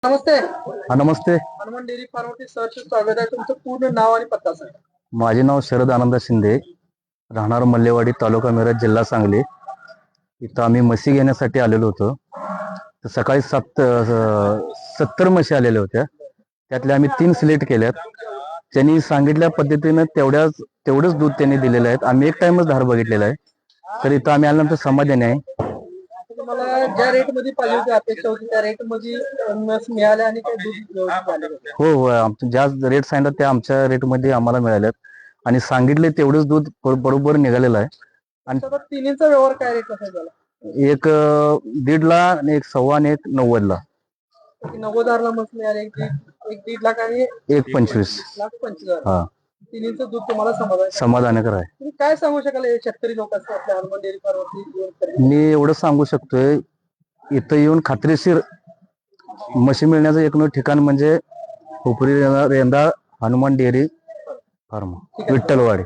नमस्ते. हा नमस्ते. हनुमान डेअरी फार्मचे सहर्ष स्वागत आहे. तुमचं पूर्ण नाव आणि पत्ता सांगा. माझे नाव शरद आनंद शिंदे, राहणार मल्लेवाडी, तालुका मिरज, जिल्हा सांगली. इथं आम्ही म्हशी घेण्यासाठी आलेलो होतो. तर सकाळी 70 म्हशी आलेल्या होत्या. त्यातल्या आम्ही 3 सिलेक्ट केल्यात. त्यांनी सांगितल्या पद्धतीनं तेवढंच दूध त्यांनी दिलेलं आहे. आम्ही एक टाइमच धार बघितलेला आहे. तर इथं आम्ही आल्यानंतर समाधानी आहे. तुम्हाला ज्या रेट मध्ये पाहिजे होती, अपेक्षा होती त्या रेट मध्ये म्हस मिळाल्या आणि काही दूध व्यवस्थित आले. हो, आमचं ज्या रेट सांगितलं त्या आमच्या रेटमध्ये आम्हाला मिळाल्यात आणि सांगितले तेवढंच दूध बरोबर निघालेलं आहे. आणि तिन्हीचा व्यवहार काय रेट कसा झाला? एक 1.5 ला आणि एक 1.25 आणि एक 90 ला. 90,000 म्हस मिळाले, एक 1.5 लाख आणि 1.25 1,25,000. हा, तिन्हीचं दूध तुम्हाला समाधानकर आहे. तुम्ही काय सांगू शकाल शेतकरी लोकांना आपल्या हनुमान डेअरी फार्मवरती? मी एवढं सांगू शकतोय, इथं येऊन खात्रीशीर म्हशी मिळण्याचं एकमेव ठिकाण म्हणजे हुपरी रेंदाळ हनुमान डेअरी फार्म, विठ्ठलवाडी.